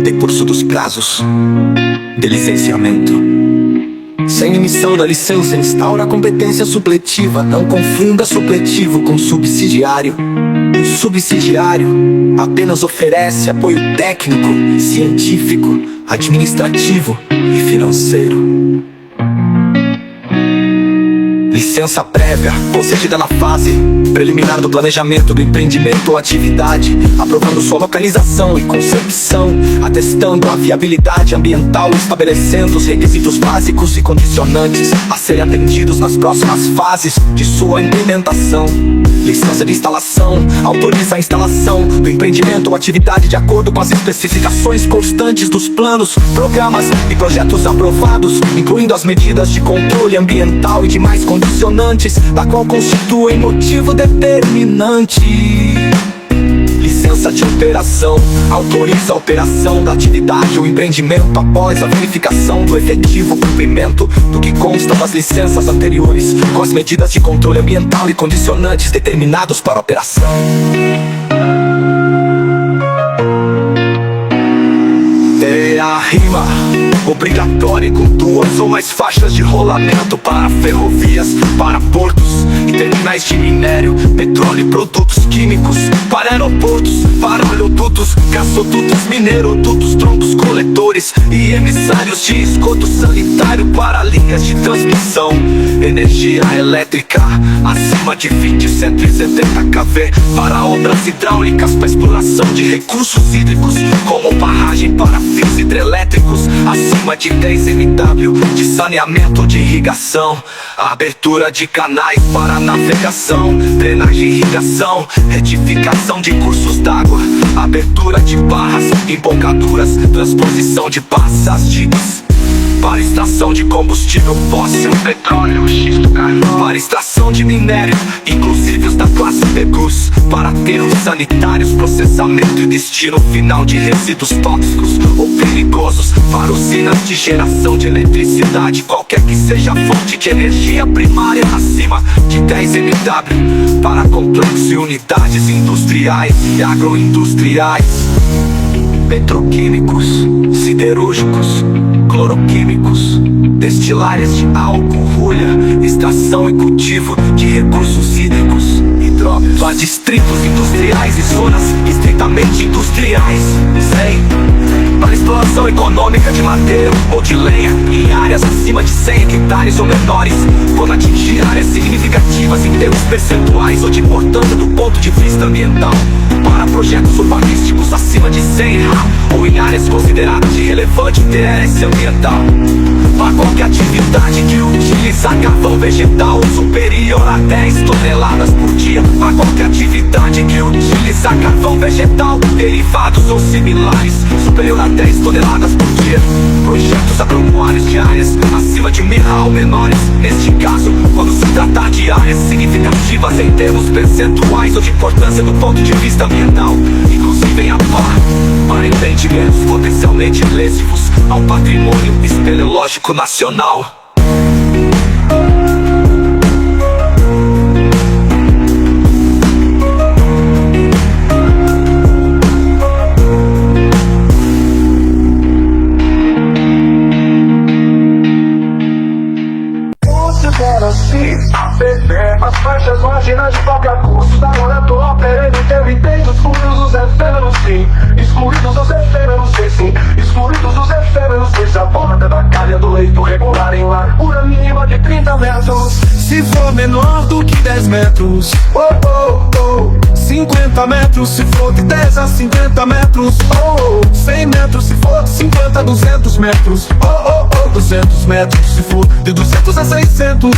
decurso dos prazos de licenciamento. Sem emissão da licença, instaura a competência supletiva. Não confunda supletivo com subsidiário. O subsidiário apenas oferece apoio técnico, científico, administrativo e financeiro. Licença prévia, concedida na fase preliminar do planejamento do empreendimento ou atividade, aprovando sua localização e concepção, atestando a viabilidade ambiental, estabelecendo os requisitos básicos e condicionantes a serem atendidos nas próximas fases de sua implementação. Licença de instalação, autoriza a instalação do empreendimento ou atividade de acordo com as especificações constantes dos planos, programas e projetos aprovados, incluindo as medidas de controle ambiental e demais condicionantes, da qual constituem motivo determinante. Licença de operação, autoriza a operação da atividade ou empreendimento após a verificação do efetivo cumprimento do que consta das licenças anteriores, com as medidas de controle ambiental e condicionantes determinados para a operação. A rima obrigatória com 2 ou mais faixas de rolamento para ferrovias, para portos e terminais de minério, petróleo e produtos químicos, para aeroportos, para oleodutos, gasodutos, minerodutos, troncos coletores e emissários de esgoto sanitário, para linhas de transmissão, energia elétrica acima de 20-170 kV, para obras hidráulicas para exploração de recursos hídricos, como barragem para fios hidrelétricos acima de 10 MW, de saneamento de irrigação, abertura de canais para navegação, drenagem e irrigação, retificação de cursos d'água, abertura de barras, embocaduras, transposição de passas diques, para extração de combustível fóssil, petróleo, xisto, carvão, para extração de minério, inclusive os da classe PEGUS, para aterros sanitários, processamento e destino final de resíduos tóxicos ou perigosos, para usinas de geração de eletricidade, qualquer que seja a fonte de energia primária acima de 10 MW, para complexos e unidades industriais e agroindustriais, petroquímicos, siderúrgicos, cloroquímicos, destilárias de álcool, rolha, extração e cultivo de recursos hídricos, hidrómeros, para distritos industriais e zonas estritamente industriais, para exploração econômica de madeira ou de lenha em áreas acima de 100 hectares ou menores, quando atingir áreas significativas em termos percentuais ou de importância do ponto de vista ambiental, para projetos urbanísticos acima de 100 ha ou em áreas consideradas de relevante interesse ambiental, para qualquer atividade que utiliza carvão vegetal superior a 10 toneladas por dia, para qualquer atividade que utiliza carvão vegetal, derivados ou similares, superior a 10 toneladas por dia, projetos agropecuários de áreas acima de 1000 ha ou menores, neste caso, quando se tratar de áreas significativas em termos percentuais ou de importância do ponto de vista ambiental, inclusive em APAR, para empreendimentos potencialmente lesivos ao patrimônio espeleológico nacional. As faixas marginais de qualquer curso da momento operando intermitentes, excluídos os efêmeros, sim. Excluídos os efêmeros, sim. Excluídos os efêmeros, pois a borda da calha do leito regular em largura mínima de 30 metros. Se for menor do que 10 metros, 50 metros se for de 10 a 50 metros, 100 metros se for de 50 a 200 metros, 200 metros se for de 200 a 600,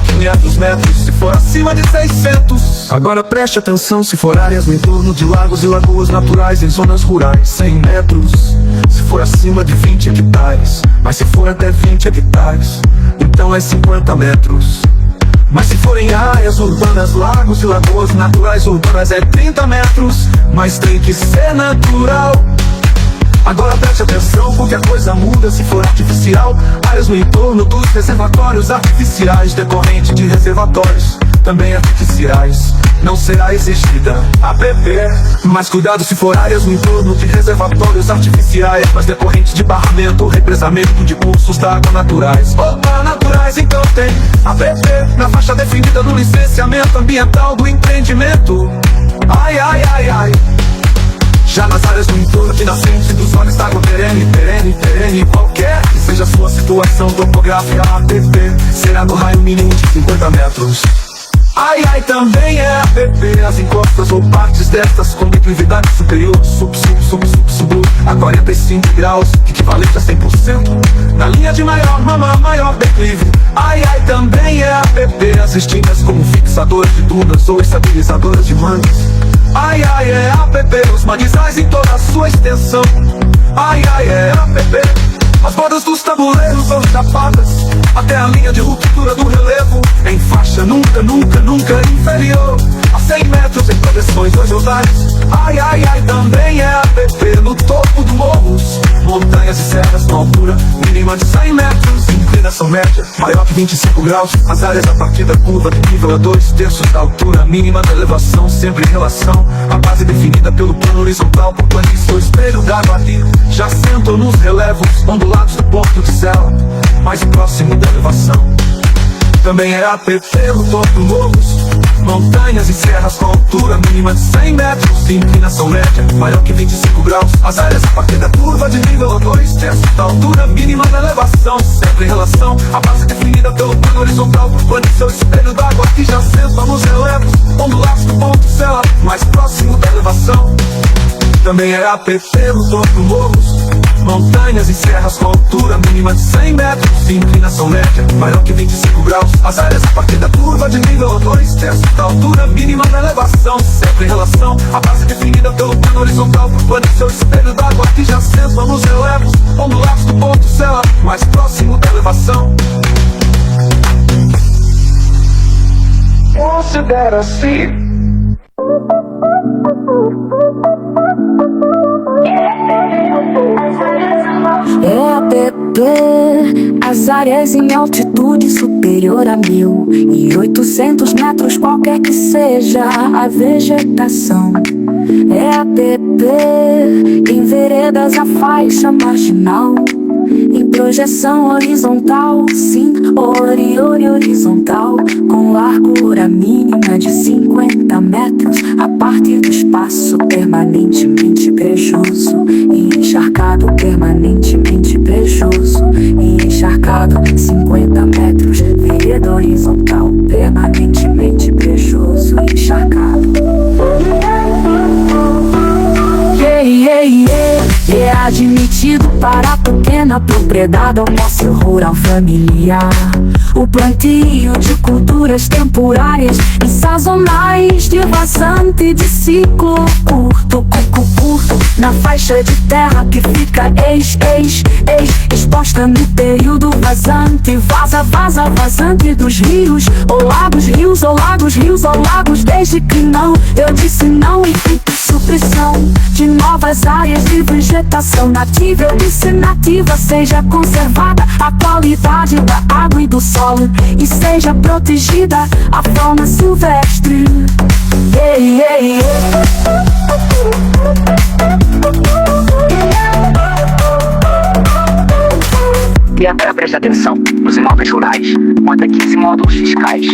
500 metros se for acima de 600. Agora preste atenção se for áreas no entorno de lagos e lagoas naturais em zonas rurais, 100 metros se for acima de 20 hectares, mas se for até 20 hectares, então é 50 metros. Mas se forem áreas urbanas, lagos e lagoas naturais urbanas é 30 metros, mas tem que ser natural. Agora preste atenção porque a coisa muda se for artificial. Áreas no entorno dos reservatórios artificiais decorrente de reservatórios também artificiais, não será exigida APP. Mas cuidado se for áreas no entorno de reservatórios artificiais, mas decorrente de barramento ou represamento de cursos d'água naturais. Opa, naturais então tem APP na faixa definida no licenciamento ambiental do empreendimento. Ai, ai, ai, ai. Já nas áreas do entorno de nascente dos olhos d'água perene, qualquer que seja a sua situação topográfica, a APP será no raio mínimo de 50 metros. Ai, ai, também é APP as encostas ou partes destas com declividade superior, sub a 45 graus, equivalente a 100%, na linha de maior declive. Ai, ai, também é APP as restingas como fixadoras de dunas ou estabilizadoras de mangues. Ai, ai, é APP os manguezais em toda a sua extensão. Ai, ai, é APP as bordas dos tabuleiros ou chapadas, até a linha de ruptura do relevo, em faixa nunca inferior a 100 metros em progressões horizontais. Ai, ai, ai, também é APP no topo dos morros, montanhas e serras com altura mínima de 100 metros, inclinação média maior que 25 graus. As áreas a partir da curva de nível a 2/3 da altura mínima da elevação, sempre em relação à base definida pelo plano horizontal por planície ou espelho d'água ali. Já sentam nos relevos ondulados do porto de Sela, mais próximo da elevação. Também é APP no topo dos morros, montanhas e serras com altura mínima de 100 metros, inclinação média maior que 25 graus. As áreas a partir da curva de nível a 2/3 da altura mínima da elevação, sempre em relação à base definida pelo plano horizontal por planície ou espelho d'água que já sentam nos relevos ondulados do ponto de Sela, mais próximo da elevação. Também é APP no topo dos morros, montanhas e serras com altura mínima de 100 metros, inclinação média maior que 25 graus. As áreas a partir da curva de nível a 2/3 da altura mínima da elevação, sempre em relação à base definida pelo plano horizontal por planície ou espelho d'água que já sentam nos relevos ondulados do ponto Sela, mais próximo da elevação. Considera-se é APP as áreas em altitude superior a 1.800 metros, qualquer que seja a vegetação. É APP em veredas a faixa marginal, em projeção horizontal, sim, horizontal, com largura mínima de 50 metros, a partir do espaço permanentemente brejoso e encharcado, permanentemente brejoso e encharcado, 50 metros, vereda horizontal, permanentemente brejoso e encharcado. É admitido para a pequena propriedade ou posse rural familiar o plantio de culturas temporárias e sazonais de vazante de ciclo curto, na faixa de terra que fica exposta no período vazante. Vazante dos rios ou lagos, desde que não, eu disse não, e supressão de novas áreas de vegetação nativa. Eu disse nativa, seja conservada a qualidade da água e do solo e seja protegida a fauna silvestre. E agora preste atenção, nos imóveis rurais, com até 15 módulos fiscais,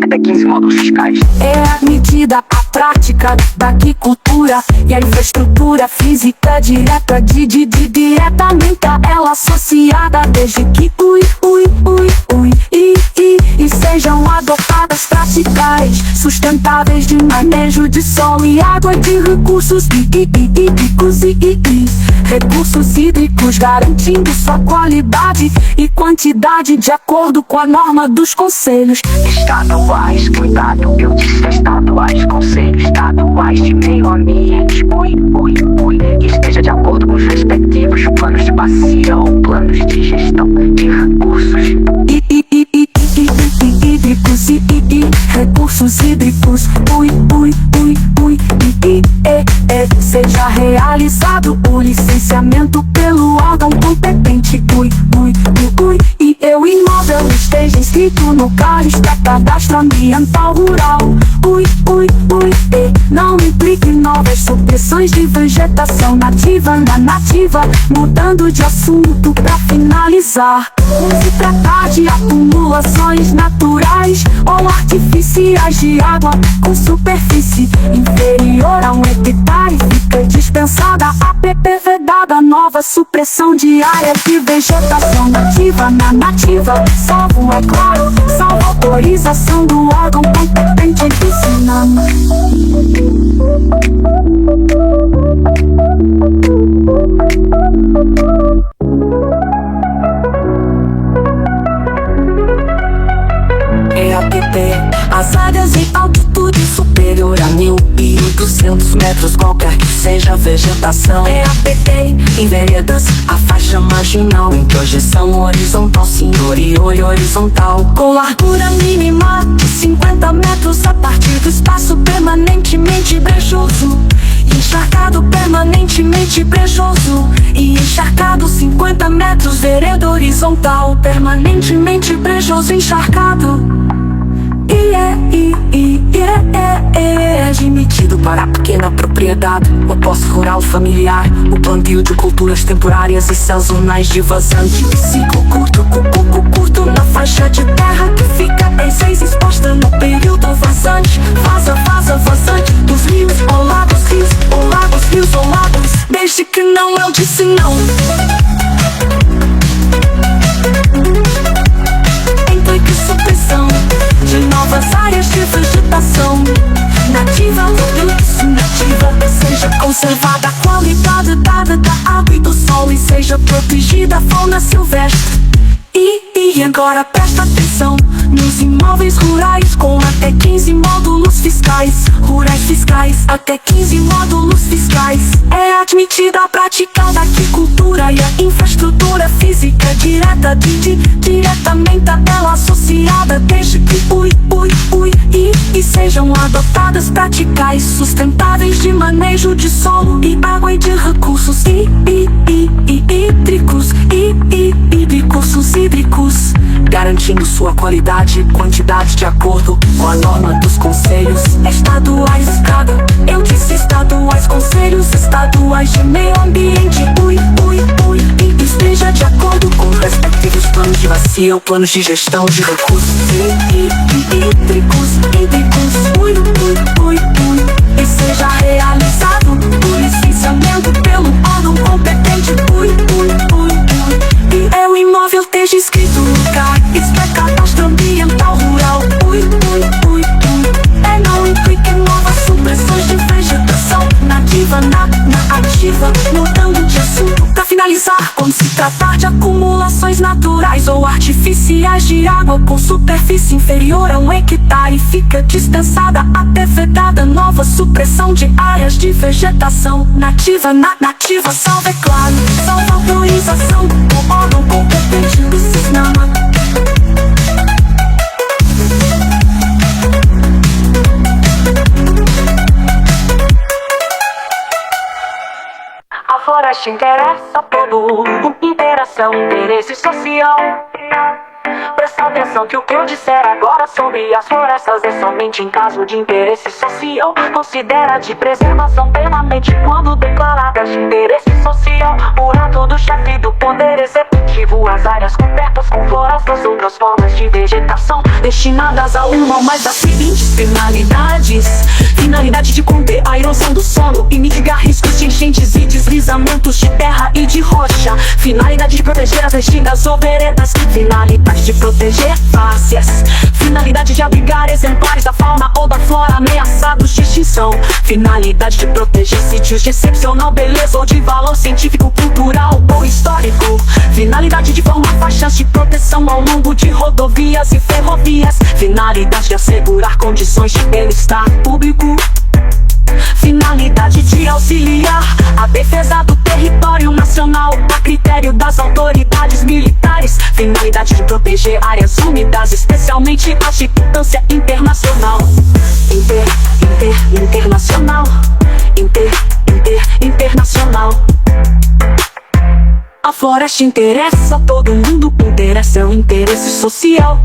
até 15 módulos fiscais. É admitida a prática da agricultura e a infraestrutura física direta diretamente a ela associada, desde que e sejam adotadas práticas sustentáveis de manejo de solo e água, de recursos hídricos, garantindo sua qualidade e quantidade de acordo com a norma dos conselhos estaduais. Cuidado, eu disse estaduais, conselhos estaduais de meio ambiente, que esteja de acordo com os respectivos planos de bacia ou planos de gestão de recursos recursos hídricos, seja realizado o licenciamento pelo órgão competente. E eu imóvel esteja inscrito no Carista Cadastro Ambiental Rural. Não implique novas supressões de vegetação nativa na nativa. Mudando de assunto pra finalizar, se tratar de acumulações naturais ou artificiais de água com superfície inferior a 1 hectare, fica dispensada a PP vedada nova supressão de áreas de vegetação nativa na nativa, salvo, é claro, salvo autorização do órgão competente vicinal. EAPP, as áreas em altitude superior a 1.200 metros, qualquer que seja a vegetação. EAPP, em veredas, a faixa marginal em projeção horizontal, senhor, e olho horizontal, com largura mínima de 50 metros a partir do espaço permanentemente brejoso. Encharcado permanentemente brejoso e encharcado 50 metros, vereda horizontal permanentemente brejoso encharcado. É admitido para a pequena propriedade, o posse rural familiar, o plantio de culturas temporárias e sazonais de vazante. Ciclo curto na faixa de terra que fica em 6 exposta no período vazante. Vazante dos rios ou lagos, rios ou lagos, desde que não eu disse não. Implique supressão de novas áreas de vegetação nativa, seja conservada a qualidade dada da água e do sol e seja protegida a fauna silvestre. E agora presta atenção nos imóveis rurais com até 15 módulos fiscais, rurais fiscais, até 15 módulos fiscais. É admitida a prática da agricultura e a infraestrutura física diretamente a ela associada, desde que e sejam adotadas práticas sustentáveis de manejo de solo e água e de recursos hídricos, garantindo sua qualidade e quantidade de acordo com a norma dos conselhos estaduais. Eu disse estaduais, conselhos estaduais de meio ambiente. E esteja de acordo com os respectivos planos de bacia ou planos de gestão de recursos hídricos. E seja realizado o licenciamento pelo órgão competente. E é o imóvel esteja inscrito no Carista Cadastro Ambiental Rural. Não implique novas supressões de vegetação nativa na ativa. Mudando de assunto pra finalizar, quando se tratar de acumulações naturais ou artificiais de água com superfície inferior a 1 hectare, fica dispensada até vedada nova supressão de áreas de vegetação nativa na nativa, salvo, é claro, salvo autorização do órgão competente do sistema. A floresta interessa a todo mundo, interação, interesse social. Presta atenção que o que eu disser agora sobre as florestas é somente em caso de interesse social. Considera de preservação permanente quando declaradas de interesse social. Por ato do chefe do poder executivo, as áreas cobertas com florestas, outras formas de vegetação destinadas a uma ou mais das seguintes finalidades: finalidade de conter a erosão do solo e mitigar riscos de enchentes e deslizamentos de terra e de rocha. Finalidade de proteger as restingas ou veredas. Finalidade de proteger fácias. Finalidade de abrigar exemplares da fauna ou da flora ameaçados de extinção. Finalidade de proteger sítios de excepcional beleza ou de valor científico, cultural ou histórico. Finalidade de formar faixas de proteção ao longo de rodovias e ferrovias. Finalidade de assegurar condições de bem-estar público. Finalidade de auxiliar a defesa do território nacional a critério das autoridades militares. Finalidade de proteger áreas úmidas, especialmente as de importância internacional. Internacional. floresta interessa a todo mundo, o interesse é o interesse social.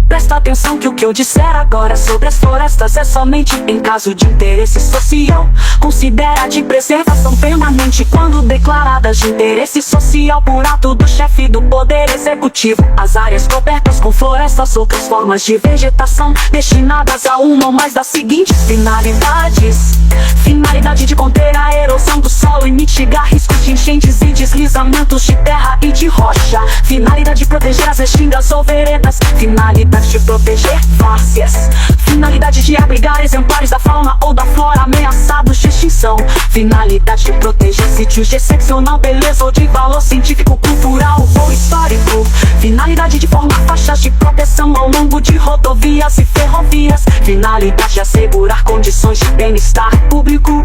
Presta atenção que o que eu disser agora sobre as florestas é somente em caso de interesse social. Considera de preservação permanente quando declaradas de interesse social por ato do chefe do poder executivo. As áreas cobertas com florestas, outras formas de vegetação, destinadas a uma ou mais das seguintes finalidades: finalidade de conter a erosão do solo e mitigar riscos de enchentes e deslizamentos de terra e de rocha. Finalidade de proteger as restingas ou veredas. Finalidade de proteger várzeas. Finalidade de abrigar exemplares da fauna ou da flora ameaçados de extinção. Finalidade de proteger sítios de excepcional beleza ou de valor científico, cultural ou histórico. Finalidade de formar faixas de proteção ao longo de rodovias e ferrovias. Finalidade de assegurar condições de bem-estar público.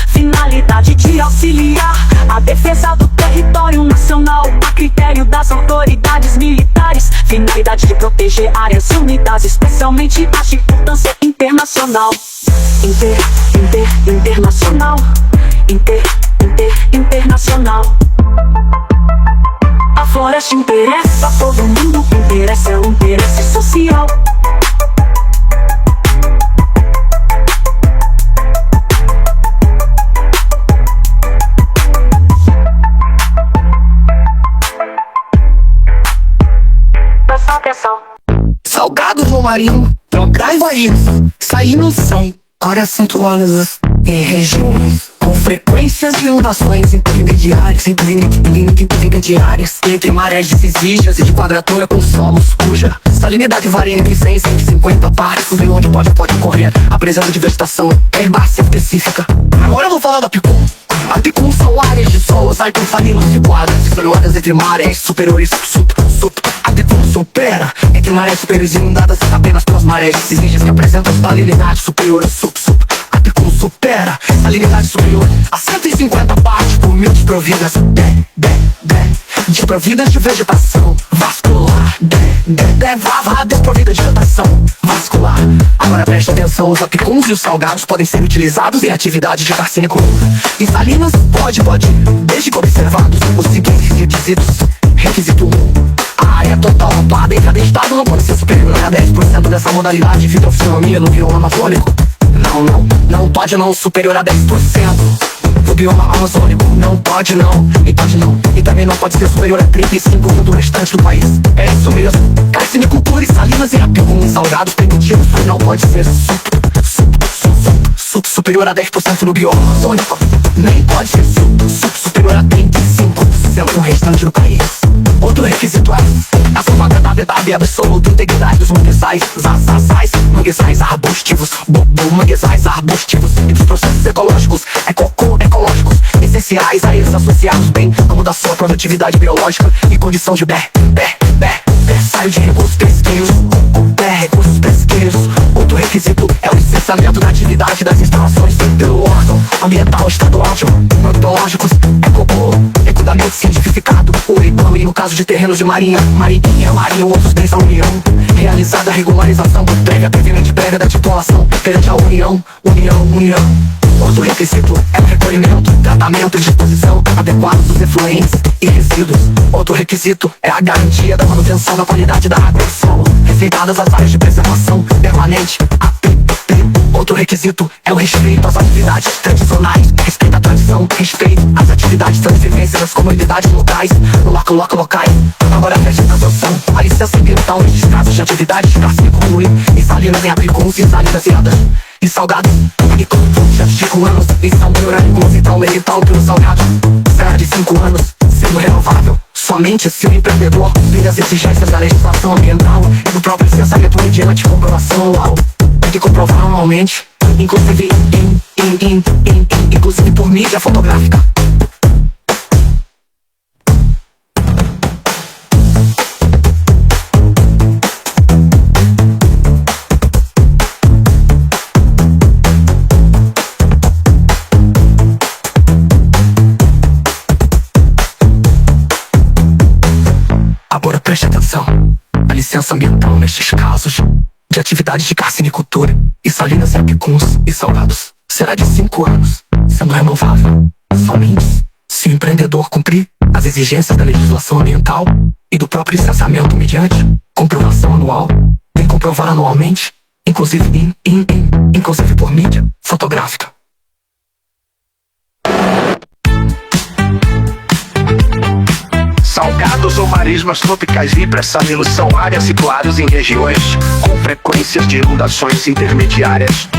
Finalidade de auxiliar a defesa do território nacional a critério das autoridades militares. Finalidade de proteger áreas e unidades, especialmente as de importância internacional. Internacional. Internacional. A floresta interessa a todo mundo, o interesse é o interesse social. Presta atenção. Salgados no marinho, trocar varinhos, sair no céu, áreas acentuadas em regiões com frequências de inundações intermediárias, intermediárias, entre marés de exígias e de quadratura com solo suja. Salinidade varia entre 100 e 150 partes, bem onde pode ocorrer a presença de vegetação herbácea específica. Agora eu vou falar da Picum. A Picum são áreas de solos arcofalinos situadas entre marés superiores A Picum supera entre marés superiores inundadas apenas pelas marés de exígias que apresentam salinidade superior A Picum supera a salinidade superior a 150 partes por mil desprovidas desprovidas de vegetação vascular, desprovida de vegetação vascular. Agora preste atenção, os apicuns e os salgados podem ser utilizados em atividade de carcínico. Em salinas pode, desde que observados os seguintes requisitos. Requisito 1: a área total ocupada em cada estado não pode ser superior a 10% dessa modalidade de fitofisionomia no bioma amazônico. Não pode não superior a 10%. O bioma amazônico não pode não. E também não pode ser superior a 35% do restante do país. É isso mesmo. Carcinicultura e salinas e apicum salgados permitidos não pode ser superior a 10% no bioma amazônico. Nem pode ser superior a 35% no restante do país. Outro requisito é a salvaguarda absoluta integridade dos manguezais, manguezais arbustivos, manguezais arbustivos e dos processos ecológicos, ecológicos, essenciais a eles associados bem como da sua produtividade biológica e condição de berçário de recursos pesqueiros, recursos pesqueiros. Outro requisito é o licenciamento da atividade das instalações pelo órgão ambiental estadual de ornitológicos, ecudamente cientificado, o IBAMA, e no caso de terrenos de marinha, outros bens da União, realizada a regularização prévia da titulação perante a União. Outro requisito é o recolhimento, tratamento e disposição adequados dos efluentes e resíduos. Outro requisito é a garantia da manutenção da qualidade da água e solo, respeitadas as áreas de preservação permanente, APP. Outro requisito é o respeito às atividades tradicionais, respeito à tradição, respeito às atividades das vivências das comunidades locais, locais. Agora preste atenção, a licença ambiental nestes casos de atividades de carcínico e salinas em apicuns e salinas e salgados. Já de 5 anos, lição orgânicos, então edital pelo salgado. Será de 5 anos, sendo renovável somente se o empreendedor cumprir as exigências da legislação ambiental e do próprio licenciamento mediante comprovação anual. Tem que comprovar anualmente, inclusive por mídia fotográfica. Agora preste atenção, a licença ambiental nestes casos de atividades de carcinicultura e salinas e apicuns e salgados será de 5 anos, sendo renovável somente Se o empreendedor cumprir as exigências da legislação ambiental e do próprio licenciamento mediante comprovação anual, tem que comprovar anualmente, inclusive inclusive por mídia fotográfica. Salgados ou marismas tropicais e pré-salinos são áreas situadas em regiões com frequências de inundações intermediárias,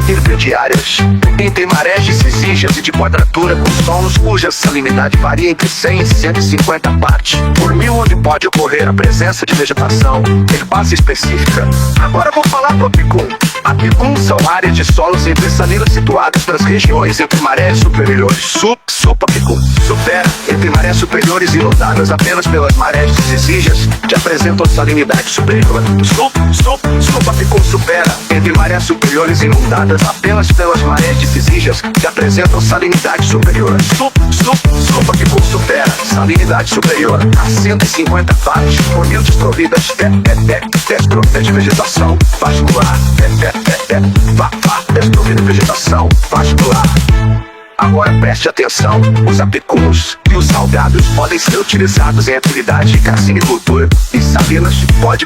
intermediárias. Entre marés de exígias e de quadratura com solos cuja salinidade varia entre 100 e 150 partes por mil, onde pode ocorrer a presença de vegetação herbácea específica. Agora vou falar do apicum. Apicum são áreas de solos entre salinas situadas nas regiões entre marés superiores. Apicum supera entre marés superiores inundadas apenas pelas marés exígias que apresentam salinidade superior. Apicum supera entre marés superiores inundadas apenas pelas marés exígias que apresentam salinidade superior. Apicum supera salinidade superior a 150 partes por mil desprovidas de vegetação vascular. Desprovida de vegetação vascular. Agora preste atenção, os apicuns e os salgados podem ser utilizados em atividade de carcinicultura e salinas, pode,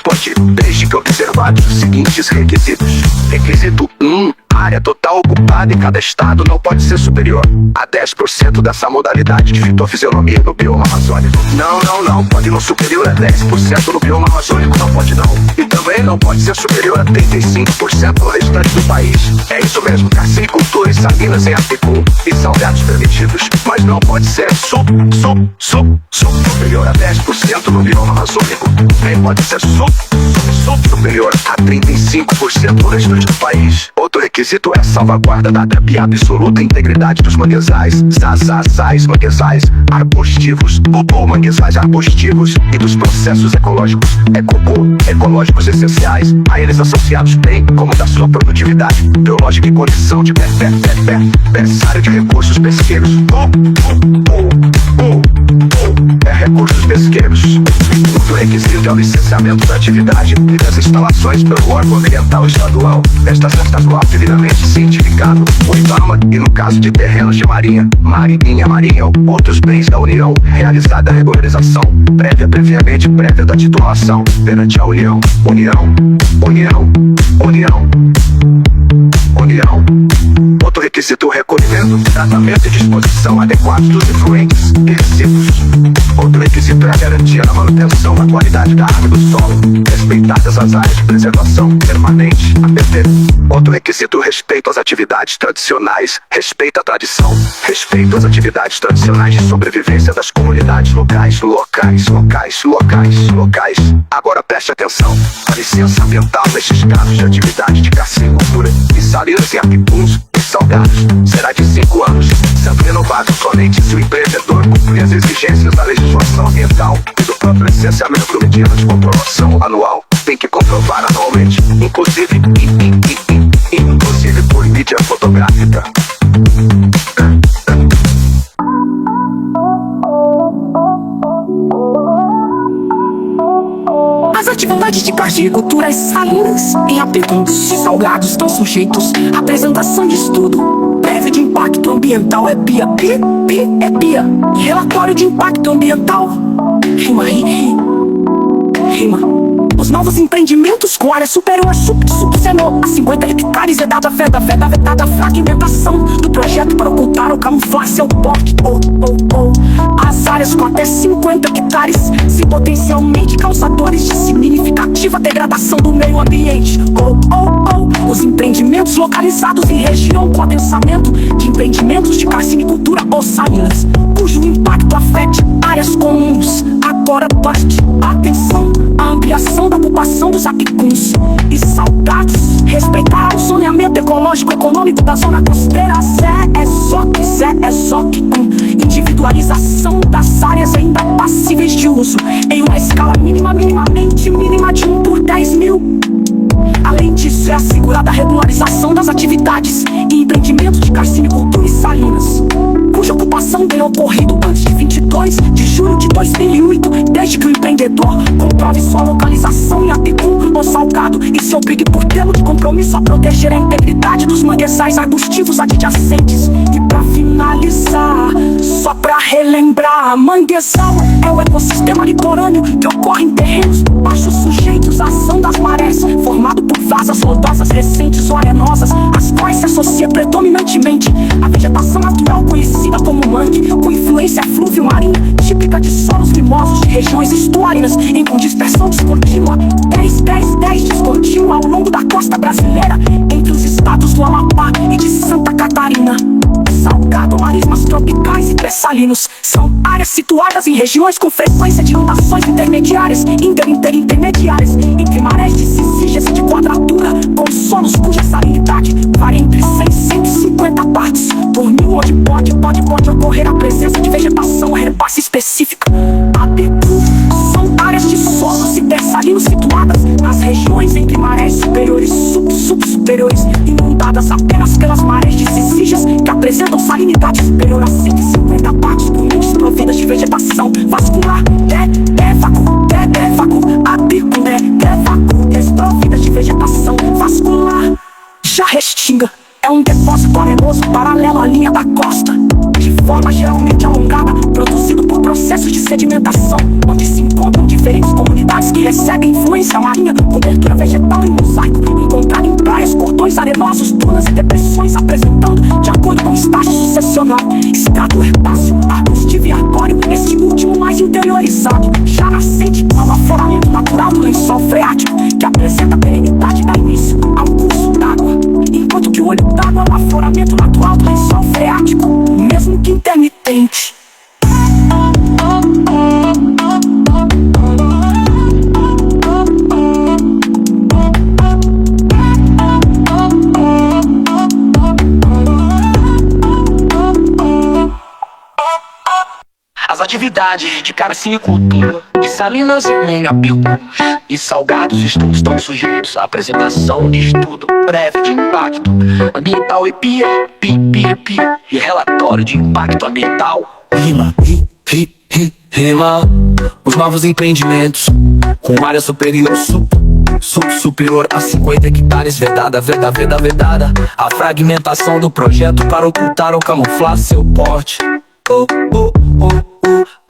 desde que observados os seguintes requisitos. Requisito 1. A área total ocupada em cada estado não pode ser superior a 10% dessa modalidade de fitofisionomia no bioma amazônico. Não pode não superior a 10% no bioma amazônico, não pode não. E também não pode ser superior a 35% no restante do país. É isso mesmo, carcinicultura e salinas em apicum e salgados permitidos, mas não pode ser superior a 10% no bioma amazônico. Nem pode ser superior a 35% no restante do país. Outro requisito é a salvaguarda da e absoluta integridade dos manguezais, manguezais arbustivos, ou manguezais arbustivos e dos processos ecológicos ecológicos essenciais a eles associados, bem como da sua produtividade biológica e condição de berçário de recursos pesqueiros. Recursos pesqueiros. O requisito é o licenciamento da atividade e das instalações pelo órgão ambiental estadual. Estadual devidamente cientificado, o IBAMA, e no caso de terrenos de marinha ou outros bens da União, realizada a regularização previamente prévia da titulação perante a União. Outro requisito, o recolhimento, tratamento e disposição adequados dos efluentes e resíduos. Outro requisito é a garantia da manutenção da qualidade da água e do solo, respeitadas as áreas de preservação permanente, APP. Outro requisito, o respeito às atividades tradicionais, respeito à tradição, respeito às atividades tradicionais de sobrevivência das comunidades locais. Agora preste atenção, a licença ambiental nestes casos de atividade de carcinicultura e salinas em apicuns e salgados será de 5 anos, sendo renovado somente se o empreendedor cumprir as exigências da legislação ambiental e do próprio licenciamento mediante comprovação anual. Tem que comprovar anualmente, inclusive por mídia fotográfica. As atividades de carcinicultura e salinas em apicuns e salgados estão sujeitos à apresentação de estudo prévio de impacto ambiental, é PIA. Relatório de impacto ambiental. Rima. Os novos empreendimentos com área superior a 50 hectares é dada vedada a fragmentação do projeto para ocultar ou camuflar seu porte. As áreas com até 50 hectares se potencialmente causadores de significativa degradação do meio ambiente. Os empreendimentos localizados em região com adensamento de empreendimentos de carcinicultura ou salinas, cujo impacto afete áreas comuns. Agora preste atenção, a ampliação da ocupação dos apicuns e salgados, respeitar o zoneamento ecológico econômico da zona costeira. Individualização das áreas ainda passíveis de uso em uma escala minimamente mínima de 1 por 10.000. Além disso, é assegurada a regularização das atividades e empreendimentos de carcinicultura e salinas, cuja ocupação tenha ocorrido antes de 22 de julho de 2008, desde que o empreendedor comprove sua localização em apicum ou salgado e se obrigue por termo de compromisso a proteger a integridade dos manguezais arbustivos adjacentes. E pra finalizar, só A manguezal é o ecossistema litorâneo que ocorre em terrenos baixos sujeitos à ação das marés, formado por vasas lodosas recentes ou arenosas, as quais se associa predominantemente à vegetação natural conhecida como mangue, com influência fluvio-marinha, típica de solos limosos de regiões estuarinas, em com dispersão descontínua, 10 descontínua ao longo da costa brasileira, entre os estados do Amapá e de Santa Catarina. Salgado, marismas tropicais e pré-salinos são áreas situadas em regiões com frequência de inundações intermediárias, intermediárias, entre marés de cicígias e de quadratura, com solos cuja salinidade varia entre 100 e 150 partes por mil, onde pode ocorrer a presença de vegetação herbácea específica. APQ são áreas de solos hipersalinos situadas nas regiões entre marés superiores e subsuperiores, inundadas apenas pelas marés de cicígias que apresentam salinidade superior a 150 partes por mil, desprovidas de vegetação vascular. APQ, desprovidas de vegetação vascular. Já Restinga é um depósito arenoso paralelo à linha da costa, de forma geralmente alongada, produzido por processos de sedimentação, onde se encontram diferentes comunidades que recebem influência marinha, cobertura vegetal e mosaico, encontrado em praias, cordões arenosos, dunas e depressões, apresentando, de acordo com o estágio sucessional, estrato herbáceo, arbustivo e arbóreo, este último mais interiorizado, já nascente, ao afloramento natural do lençol freático, que apresenta perenidade da início ao curso d'água, enquanto que o olho d'água é o afloramento natural do lençol freático, mesmo que intermitente. As atividades de carcinicultura, de salinas e meia-picos e salgados estão sujeitos à apresentação de estudo prévio de impacto ambiental e relatório de impacto ambiental. Rima os novos empreendimentos com área superior superior a 50 hectares vedada a fragmentação do projeto para ocultar ou camuflar seu porte.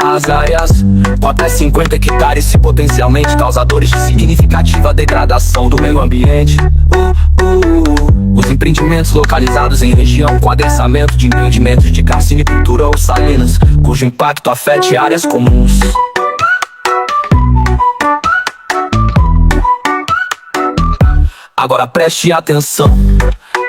As áreas com até 50 hectares e potencialmente causadores de significativa degradação do meio ambiente. Os empreendimentos localizados em região com adensamento de empreendimentos de carcinicultura ou salinas, cujo impacto afete áreas comuns. Agora preste atenção.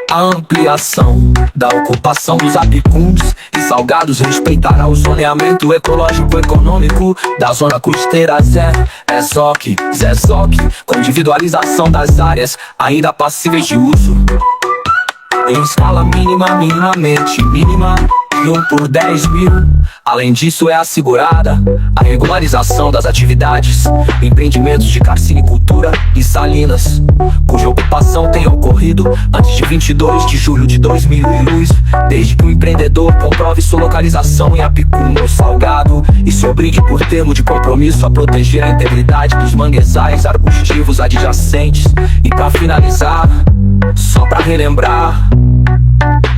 A ampliação da ocupação dos apicuns e salgados respeitará o zoneamento ecológico econômico da zona costeira ZEZOC, com individualização das áreas ainda passíveis de uso em escala minimamente mínima, de 1 por 10 mil. Além disso, é assegurada a regularização das atividades, empreendimentos de carcinicultura e salinas, cuja ocupação tenha ocorrido antes de 22 de julho de 2002, desde que o empreendedor comprove sua localização em apicum ou salgado e se obrigue por termo de compromisso a proteger a integridade dos manguezais arbustivos adjacentes. E para finalizar, só para relembrar,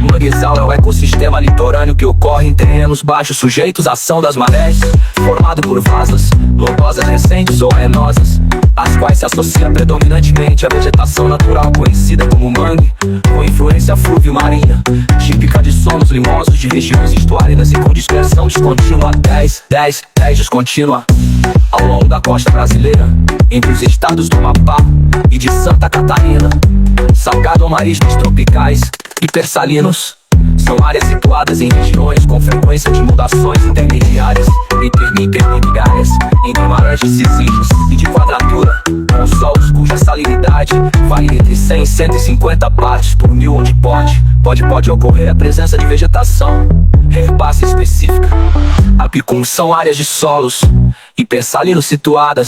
o manguezal é o ecossistema litorâneo que ocorre em terrenos baixos sujeitos à ação das marés, formado por vasas lodosas recentes ou arenosas, as quais se associa predominantemente à vegetação natural conhecida como mangue, com influência fluvio-marinha, típica de solos limosos de regiões estuarinas e com dispersão descontínua 10 descontínua ao longo da costa brasileira, entre os estados do Amapá e de Santa Catarina. Salgado ou marismas tropicais hipersalinos são áreas situadas em regiões com frequência de inundações intermediárias entre marés de cicígias e de quadratura, com solos cuja salinidade varia entre 100 e 150 partes por mil, onde pode ocorrer a presença de vegetação herbácea específica. Apicuns são áreas de solos hipersalinos situadas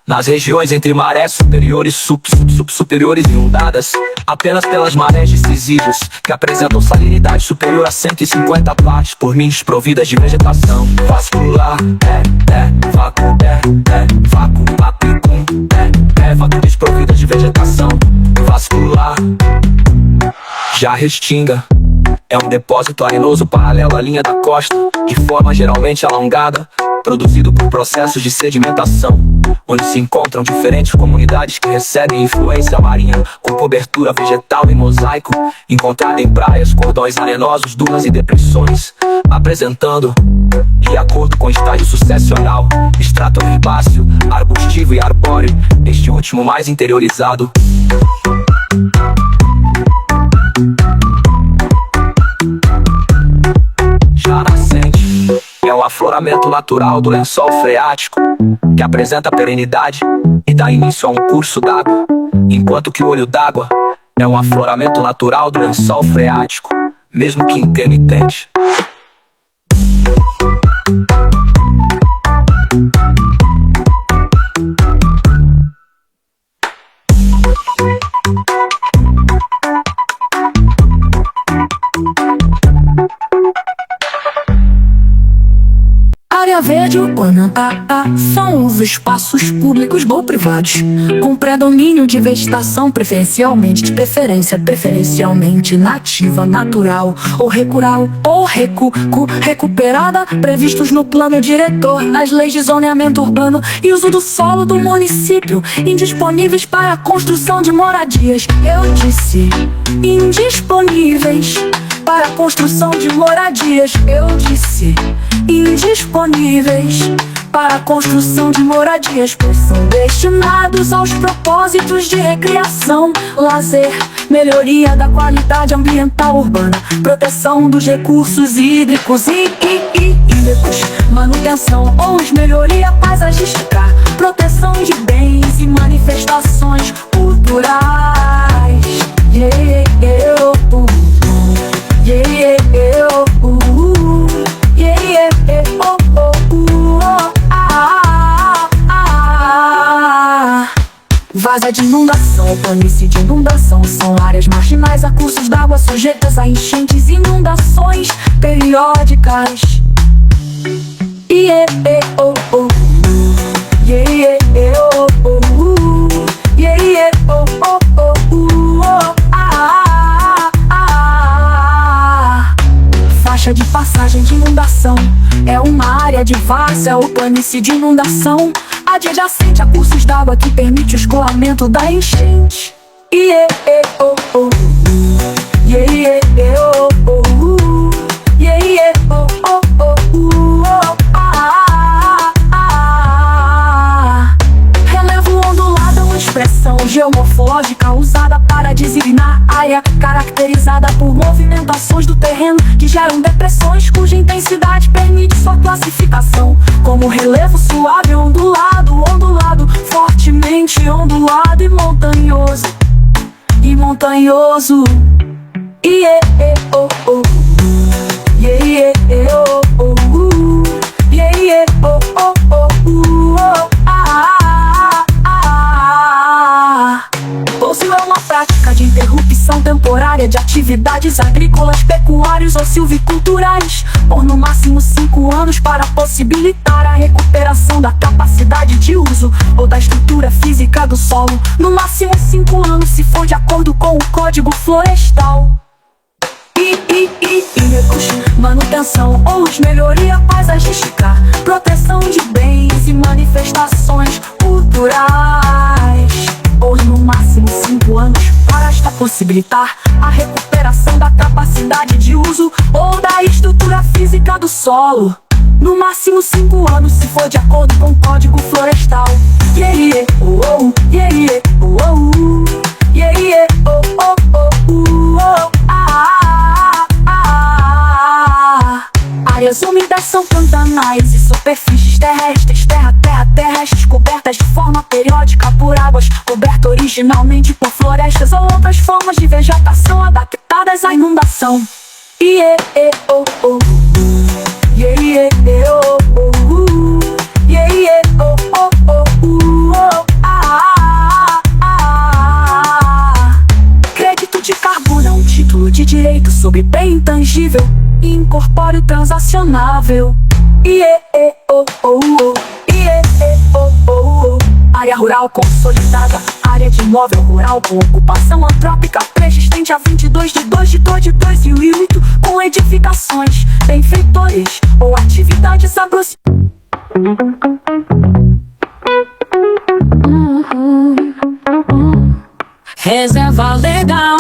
nas regiões entre marés superiores e subsuperiores inundadas apenas pelas marés de cicígias, que apresentam salinidade superior a 150 partes por mil, desprovidas de vegetação vascular. Vácuo, apicum, vácuo, desprovidas de vegetação vascular. Já Restinga é é um depósito arenoso paralelo à linha da costa, de forma geralmente alongada, produzido por processos de sedimentação, onde se encontram diferentes comunidades que recebem influência marinha, com cobertura vegetal e mosaico, encontrada em praias, cordões arenosos, dunas e depressões, apresentando, de acordo com o estágio sucessional, estrato herbáceo, arbustivo e arbóreo, este último mais interiorizado. Já nascente, é o afloramento natural do lençol freático, que apresenta perenidade e dá início a um curso d'água, enquanto que o olho d'água é um afloramento natural do lençol freático, mesmo que intermitente. Área verde urbana, são os espaços públicos ou privados, com predomínio de vegetação preferencialmente nativa, natural ou rural, ou recuperada, previstos no plano diretor, nas leis de zoneamento urbano e uso do solo do município, indisponíveis para a construção de moradias. Eu disse indisponíveis para a construção de moradias. Eu disse indisponíveis para a construção de moradias, pois são destinados aos propósitos de recreação, lazer, melhoria da qualidade ambiental urbana, proteção dos recursos hídricos e hídricos, manutenção ou melhoria paisagística, proteção de bens e manifestações culturais. Vaza de inundação, planície de inundação, são áreas marginais a cursos d'água sujeitas a enchentes e inundações periódicas. Faixa de passagem de inundação é uma área de várzea ou planície de inundação adjacente a cursos d'água que permite o escoamento da enchente. Relevo ondulado é uma expressão geomorfológica usada para designar área caracterizada por movimentações do terreno que geram depressões cuja intensidade permite sua classificação como relevo suave ondulado, fortemente ondulado e montanhoso. Possui uma prática de interrupção temporária de atividades agrícolas, pecuárias ou silviculturais por no máximo 5 anos para possibilitar a recuperação da capacidade de uso ou da estrutura física do solo, no máximo 5 anos se for de acordo com o Código Florestal. Manutenção ou melhoria paisagística, proteção de bens e manifestações culturais, ou no máximo 5 anos para possibilitar a recuperação da capacidade de uso ou da estrutura física do solo, no máximo 5 anos se for de acordo com o Código Florestal. Áreas úmidas são pantanais e superfícies terrestres, terrestres cobertas de forma periódica por águas, cobertas originalmente por florestas ou outras formas de vegetação adaptadas à inundação. Crédito de carbono é um título de direito sobre bem intangível e incorpóreo transacionável. Área rural rural consolidada, área de imóvel rural com ocupação antrópica persistente a 22 de 2 de 2 de 2008, com edificações, benfeitores ou atividades agrocientíficas. Reserva legal,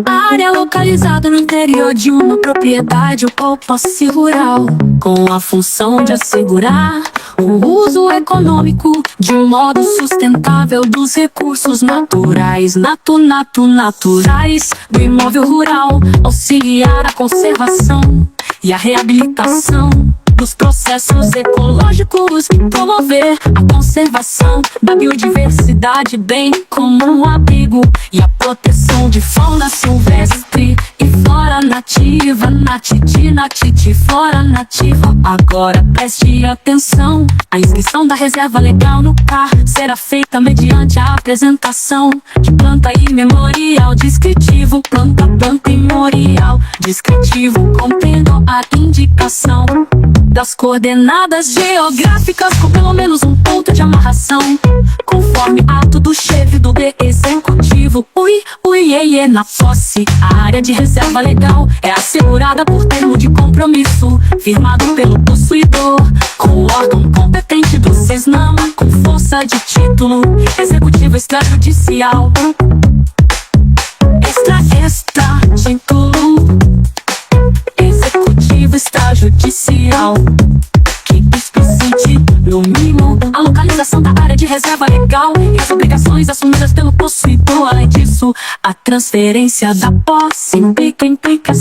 área localizada no interior de uma propriedade ou posse rural, com a função de assegurar o uso econômico de um modo sustentável dos recursos naturais, naturais do imóvel rural, auxiliar a conservação e a reabilitação dos processos ecológicos, promover a conservação da biodiversidade, bem como um abrigo e a proteção de fauna silvestre e flora nativa, natiti, flora nativa. Agora preste atenção, a inscrição da reserva legal no CAR será feita mediante a apresentação de planta e memorial descritivo, planta e memorial descritivo, contendo a indicação das coordenadas geográficas com pelo menos um ponto de amarração, conforme ato do chefe do executivo. Na posse, a área de reserva legal é assegurada por termo de compromisso firmado pelo possuidor com o órgão competente do SESNAM, com força de título executivo extrajudicial. Título executivo extrajudicial que explicite, no mínimo, a localização da área de reserva legal e as obrigações assumidas pelo possuidor. Além disso, a transferência da posse implica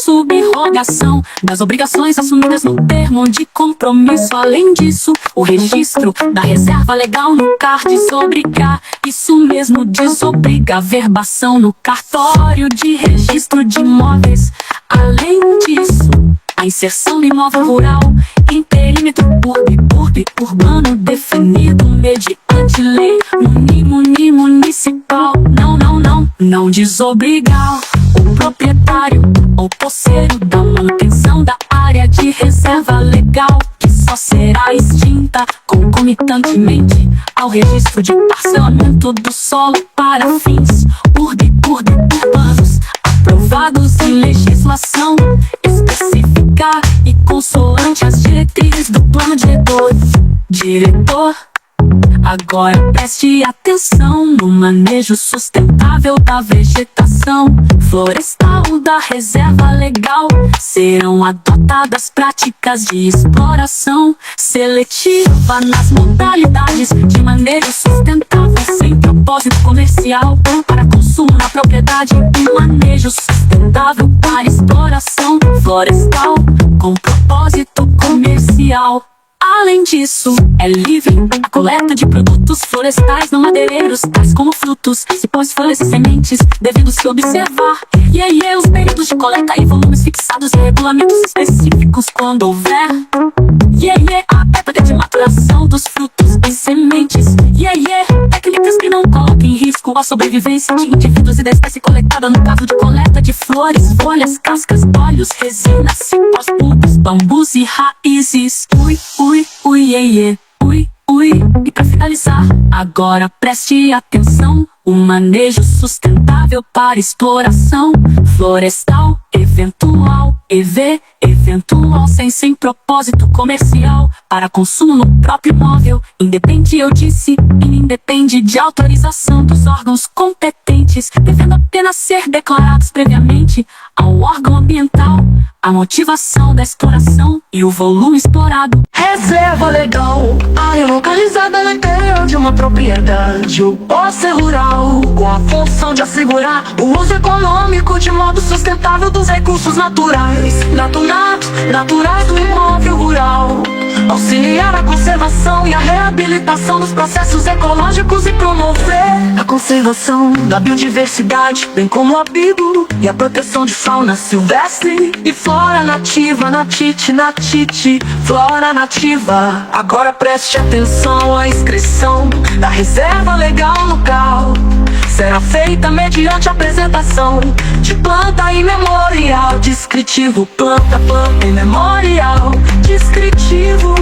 subrogação das obrigações assumidas no termo de compromisso. Além disso, o registro da reserva legal no CAR desobriga, isso mesmo, desobriga a verbação no cartório de registro de imóveis. Além disso, a inserção do imóvel rural em perímetro urbano definido mediante lei municipal. Não desobrigar o proprietário ou posseiro da manutenção da área de reserva legal, que só será extinta concomitantemente ao registro de parcelamento do solo para fins urbanos aprovados em legislação específica e consoante as diretrizes do plano diretor. Agora preste atenção no manejo sustentável da vegetação florestal da reserva legal. Serão adotadas práticas de exploração seletiva nas modalidades de manejo sustentável sem propósito comercial para consumo na propriedade, e manejo sustentável para exploração florestal com propósito comercial. Além disso, é livre a coleta de produtos florestais não madeireiros, tais como frutos, cipós, folhas e sementes, devendo se observar os períodos de coleta e volumes fixados em regulamentos específicos quando houver a época de maturação dos frutos e sementes, técnicas que não coloquem em risco a sobrevivência de indivíduos e da espécie coletada no caso de coleta de flores, folhas, cascas, óleos, resinas, cipós, bulbos, bambus e raízes. E pra finalizar, agora preste atenção, o manejo sustentável para exploração florestal eventual, eventual sem propósito comercial para consumo no próprio imóvel, independe de autorização dos órgãos competentes, devendo apenas ser declarados previamente ao órgão ambiental a motivação da exploração e o volume explorado. Reserva legal, área localizada no interior de uma propriedade ou posse rural, com a função de assegurar o uso econômico de modo sustentável dos recursos naturais do imóvel rural, auxiliar a conservação e a reabilitação dos processos ecológicos e promover a conservação da biodiversidade, bem como o abrigo e a proteção de fauna silvestre e flora nativa, natiti, flora nativa. Agora preste atenção, a inscrição da reserva legal no CAR será feita mediante apresentação de planta e memorial descritivo, planta e memorial descritivo,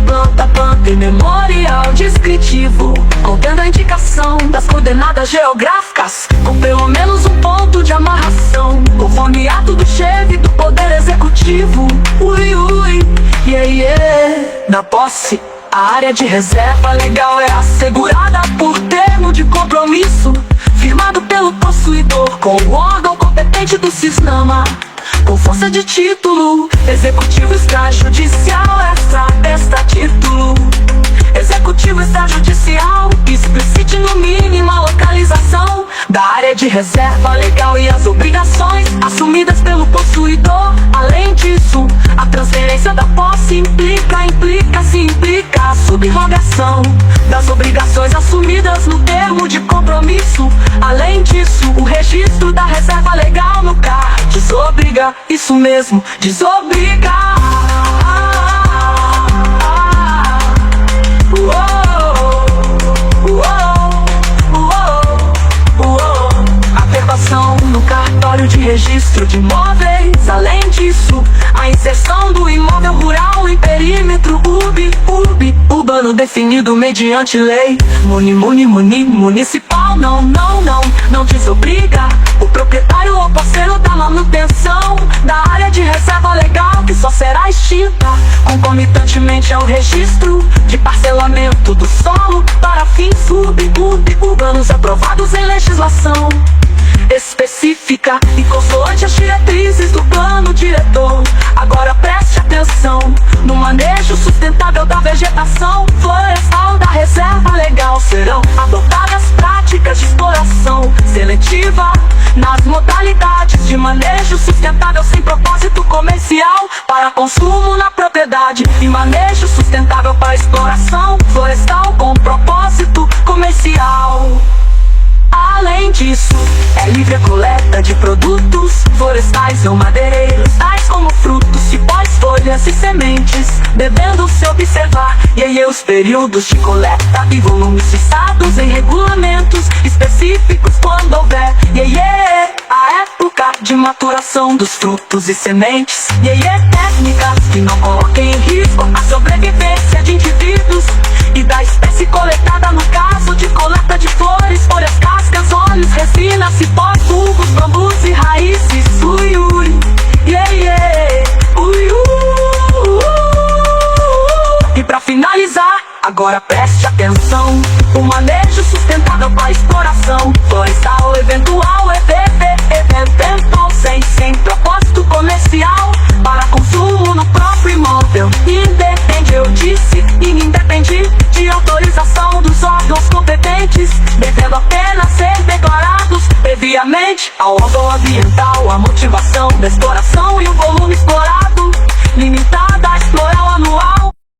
planta mapa e memorial descritivo, contendo a indicação das coordenadas geográficas, com pelo menos um ponto de amarração, conforme ato do chefe do poder executivo. Ui, ui, yeah, yeah. Na posse, a área de reserva legal é assegurada por termo de compromisso, firmado pelo possuidor com o órgão competente do Cisnama, com força de título executivo extrajudicial, extra título executivo extrajudicial, explicite no mínimo a localização da área de reserva legal e as obrigações assumidas pelo possuidor. Além disso, a transferência da posse implica a subrogação das obrigações assumidas no termo de compromisso. Além disso, o registro da reserva legal no CAR desobriga, isso mesmo, desobriga. Averbação no cartório de registro de imóveis. Além disso, a inserção do imóvel rural em perímetro urbano definido mediante lei municipal. Não desobriga o proprietário ou parceiro da manutenção da área de reserva legal, que só será extinta concomitantemente ao registro de parcelamento do solo para fins urbanos aprovados em legislação específica e consoante as diretrizes do plano diretor. Agora preste atenção no manejo sustentável da vegetação florestal da reserva legal. Serão adotadas práticas de exploração seletiva nas modalidades de manejo sustentável sem propósito comercial para consumo na propriedade, e manejo sustentável para exploração florestal com propósito comercial. Além disso, é livre a coleta de produtos florestais ou madeireiros, tais como frutos, cipós, folhas e sementes, devendo se observar os períodos de coleta e volumes fixados em regulamentos específicos quando houver a época de maturação dos frutos e sementes, técnicas que não coloquem em risco a sobrevivência de indivíduos e da espécie coletada no caso de coleta de flores, folhas, cascas, óleos, resinas, cipós, bulbos, bambus e raízes. Ui, ui, yeah, yeah. Ui, E pra finalizar, agora preste atenção: o manejo sustentável para exploração florestal eventual eventual sem propósito comercial para consumo no próprio imóvel. Independe, eu disse, independe de autorização dos órgãos competentes, devendo apenas ser declarados previamente ao órgão ambiental a motivação da exploração e o volume explorado limitado